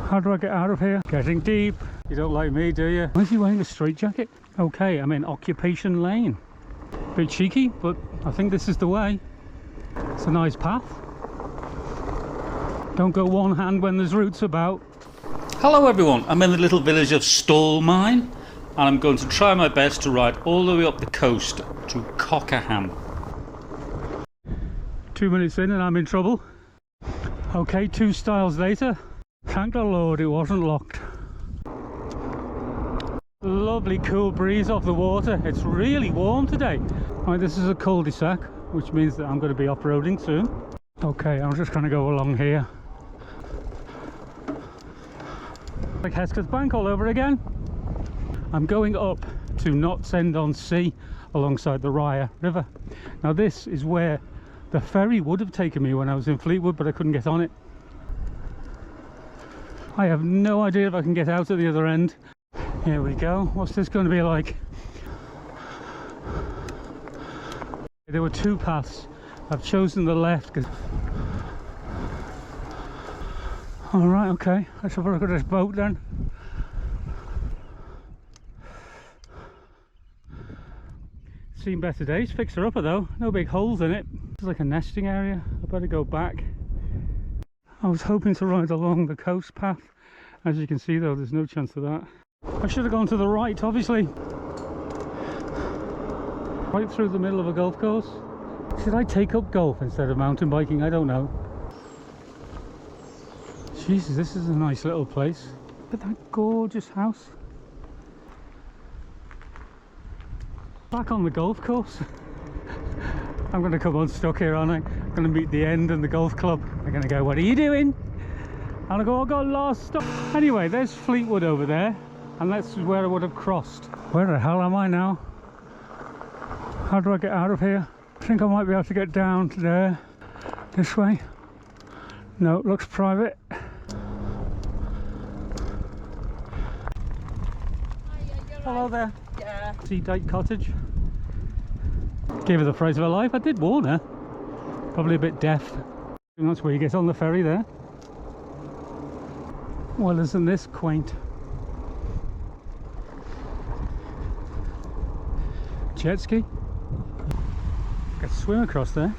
How do I get out of here? Getting deep. You don't like me, do you? Why is he wearing a straitjacket? Okay, I'm in Occupation Lane. Bit cheeky, but I think this is the way. It's a nice path. Don't go one hand when there's roots about. Hello everyone, I'm in the little village of Stallmine and I'm going to try my best to ride all the way up the coast to Cocker. 2 minutes in and I'm in trouble. Okay, 2 styles later. Thank the Lord it wasn't locked. Lovely cool breeze off the water. It's really warm today. Right, this is a cul-de-sac, which means that I'm going to be off-roading soon. Okay, I'm just going to go along here. Like Hesketh's Bank all over again. I'm going up to Knotsend-on-Sea alongside the Rye River. Now this is where the ferry would have taken me when I was in Fleetwood, but I couldn't get on it. I have no idea if I can get out at the other end. Here we go. What's this going to be like? There were 2 paths. I've chosen the left because... Alright, okay. Let's have a look at this boat then. Seen better days. Fixer upper though. No big holes in it. It's like a nesting area. I better go back. I was hoping to ride along the coast path. As you can see though, there's no chance of that. I should have gone to the right, obviously. Right through the middle of a golf course. Should I take up golf instead of mountain biking? I don't know. Jesus, this is a nice little place. Look at that gorgeous house. Back on the golf course. I'm going to come unstuck here, aren't I? I'm going to meet the end and the golf club. They're going to go, what are you doing? And I go, I got lost. Anyway, there's Fleetwood over there. And that's where I would have crossed. Where the hell am I now? How do I get out of here? I think I might be able to get down to there. This way. No, it looks private. Hello there. Yeah. Sea Dyke Cottage. Gave her the price of her life. I did warn her. Probably a bit deaf. And that's where you get on the ferry there. Well, isn't this quaint? Jet ski. Could swim across there.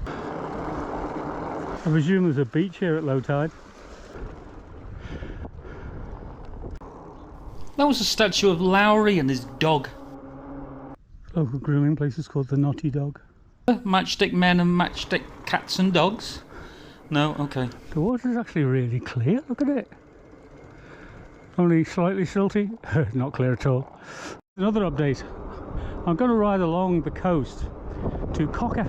I presume there's a beach here at low tide. That was a statue of Lowry and his dog. Local grooming place is called the Naughty Dog. Matchstick men and matchstick cats and dogs? No? Okay. The water's actually really clear, look at it. Only slightly silty, not clear at all. Another update. I'm going to ride along the coast to Cocker,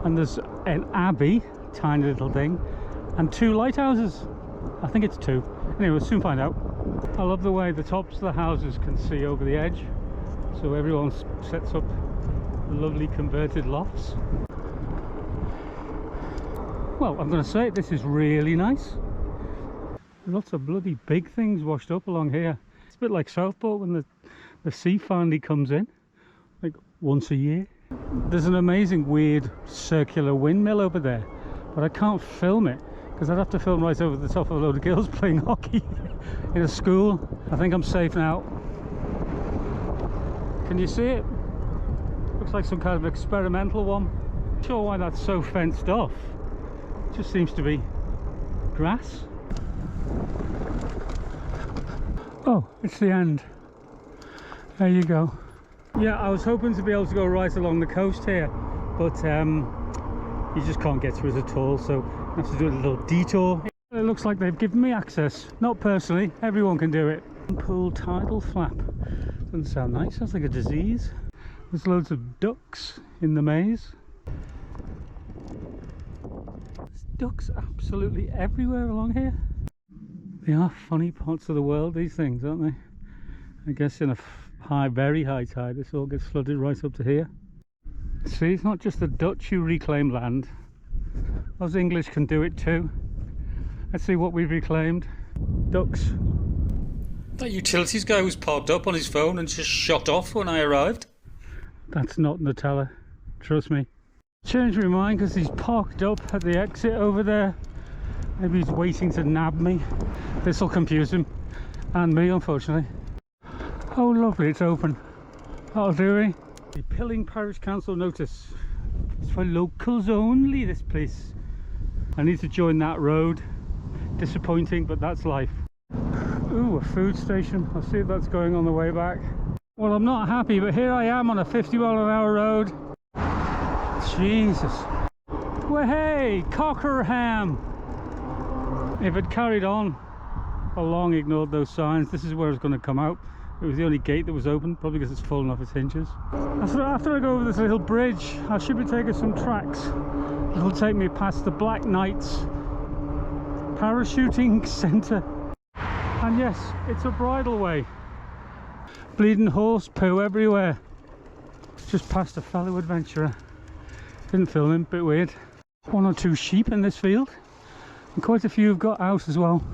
and there's an abbey, tiny little thing, and 2 lighthouses. I think it's 2. Anyway, we'll soon find out. I love the way the tops of the houses can see over the edge, so everyone sets up lovely converted lofts. Well, I'm going to say it, this is really nice. Lots of bloody big things washed up along here. It's a bit like Southport when the sea finally comes in, like once a year. There's an amazing weird circular windmill over there, but I can't film it because I'd have to film right over the top of a load of girls playing hockey in a school. I think I'm safe now. Can you see it? Looks like some kind of experimental one. Not sure why that's so fenced off. It just seems to be grass. Oh, it's the end. There you go. Yeah, I was hoping to be able to go right along the coast here, but you just can't get through it at all, so I have to do a little detour. It looks like they've given me access. Not personally, everyone can do it. Pool tidal flap. Doesn't sound nice, sounds like a disease. There's loads of ducks in the maze. There's ducks absolutely everywhere along here. They are funny parts of the world, these things, aren't they? I guess in a very high tide, this all gets flooded right up to here. See, it's not just the Dutch who reclaim land. Us English can do it too. Let's see what we've reclaimed. Ducks. That utilities guy was parked up on his phone and just shot off when I arrived. That's not Nutella, trust me. Changed my mind because he's parked up at the exit over there. Maybe he's waiting to nab me. This will confuse him. And me, unfortunately. Oh, lovely, it's open. That'll do me. The Pilling Parish Council notice. It's for locals only, this place. I need to join that road. Disappointing, but that's life. Ooh, a food station. I'll see if that's going on the way back. Well, I'm not happy, but here I am on a 50-mile-an-hour road. Jesus. Well, hey, Cocker Ham. If it carried on, I long ignored those signs. This is where it's going to come out. It was the only gate that was open, probably because it's fallen off its hinges. After I go over this little bridge, I should be taking some tracks. It'll take me past the Black Knights Parachuting Centre. And yes, it's a bridleway. Bleeding horse poo everywhere. Just past a fellow adventurer. Didn't film him, bit weird. 1 or 2 sheep in this field. And quite a few have got out as well.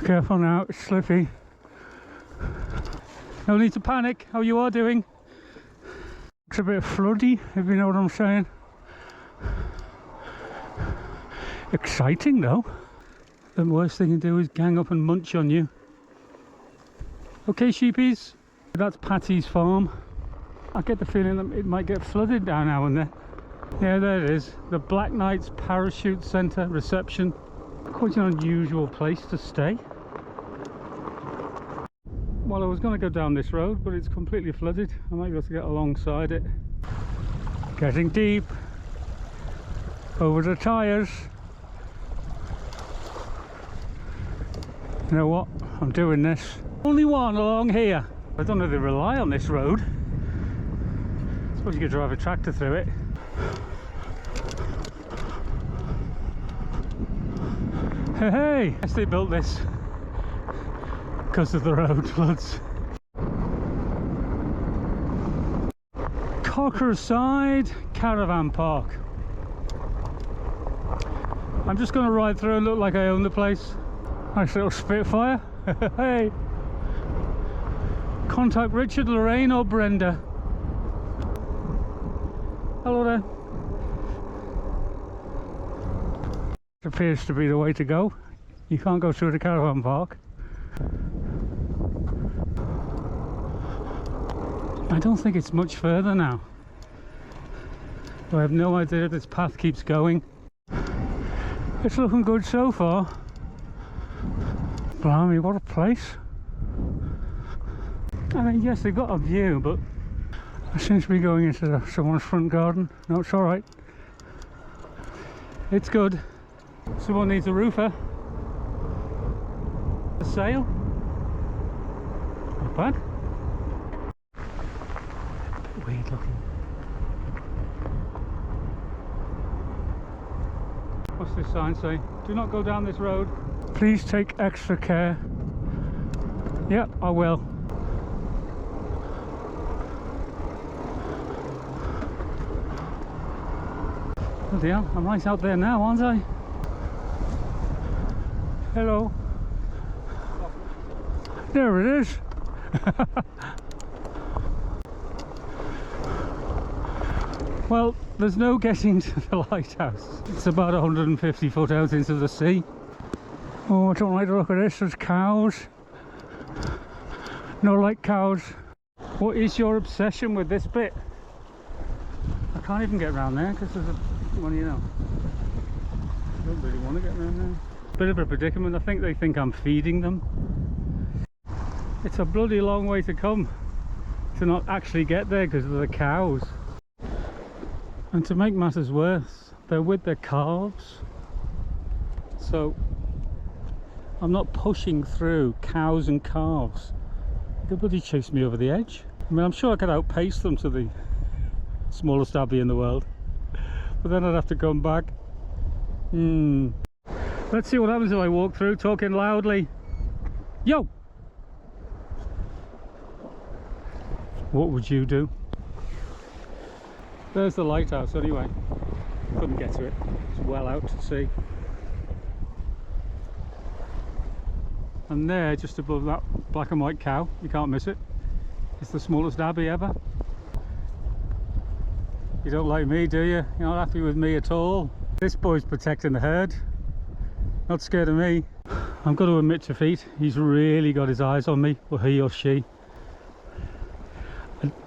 Careful now, it's slippy. No need to panic. How you are doing? Looks a bit floody, if you know what I'm saying. Exciting though. The worst thing to do is gang up and munch on you. Okay, sheepies. That's Patty's farm. I get the feeling that it might get flooded down now and then. Yeah, there it is. The Black Knights Parachute Centre reception. Quite an unusual place to stay. Well, I was going to go down this road, but it's completely flooded. I might be able to get alongside it. Getting deep. Over the tyres. You know what? I'm doing this. Only one along here. I don't know if they rely on this road. I suppose you could drive a tractor through it. Hey, hey! Yes, they built this because of the road floods. Cocker Side Caravan Park. I'm just going to ride through and look like I own the place. Nice little Spitfire. Hey! Contact Richard, Lorraine or Brenda. Hello there. It appears to be the way to go. You can't go through the caravan park. I don't think it's much further now. I have no idea if this path keeps going. It's looking good so far. Blimey, what a place. I mean, yes, they've got a view, but I seem to be going into someone's front garden. No, it's alright. It's good. Someone needs a roofer. A sail. Not bad. A bit weird looking. What's this sign say? Do not go down this road. Please take extra care. Yep, I will. Bloody hell, I'm right out there now, aren't I? Hello. There it is. Well, there's no getting to the lighthouse. It's about 150 foot out into the sea. Oh, I don't like the look of this. There's cows. No like cows. What is your obsession with this bit? I can't even get around there because there's a... Well, you know, I don't really want to get around there. Bit of a predicament. I think they think I'm feeding them. It's a bloody long way to come to not actually get there because of the cows. And to make matters worse, they're with their calves. So I'm not pushing through cows and calves. They bloody chase me over the edge. I mean, I'm sure I could outpace them to the smallest abbey in the world. But then I'd have to come back. Let's see what happens if I walk through talking loudly. Yo! What would you do? There's the lighthouse anyway. Couldn't get to it. It's well out to sea. And there, just above that black and white cow, you can't miss it. It's the smallest abbey ever. You don't like me, do you? You're not happy with me at all. This boy's protecting the herd. Not scared of me. I've got to admit defeat. He's really got his eyes on me, or he or she.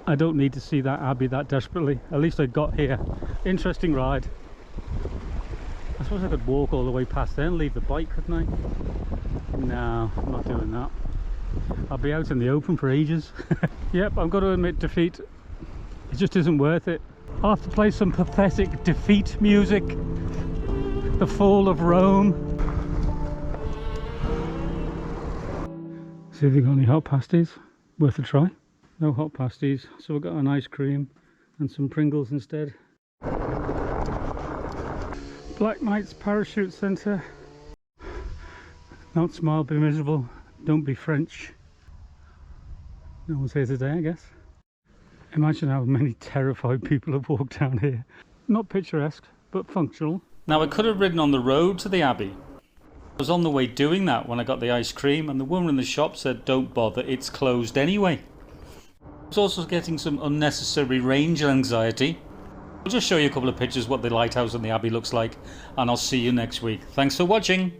I don't need to see that abbey that desperately. At least I got here. Interesting ride. I suppose I could walk all the way past there and leave the bike, couldn't I? No, I'm not doing that. I'll be out in the open for ages. Yep, I've got to admit defeat. It just isn't worth it. I'll have to play some pathetic defeat music. The fall of Rome. See if they've got any hot pasties. Worth a try. No hot pasties, so we've got an ice cream and some Pringles instead. Black Knight's Parachute Centre. Don't smile, be miserable. Don't be French. No one's here today, I guess. Imagine how many terrified people have walked down here. Not picturesque, but functional. Now I could have ridden on the road to the abbey. I was on the way doing that when I got the ice cream, and the woman in the shop said, "Don't bother, it's closed anyway." I was also getting some unnecessary range anxiety. I'll just show you a couple of pictures what the lighthouse and the abbey looks like, and I'll see you next week. Thanks for watching.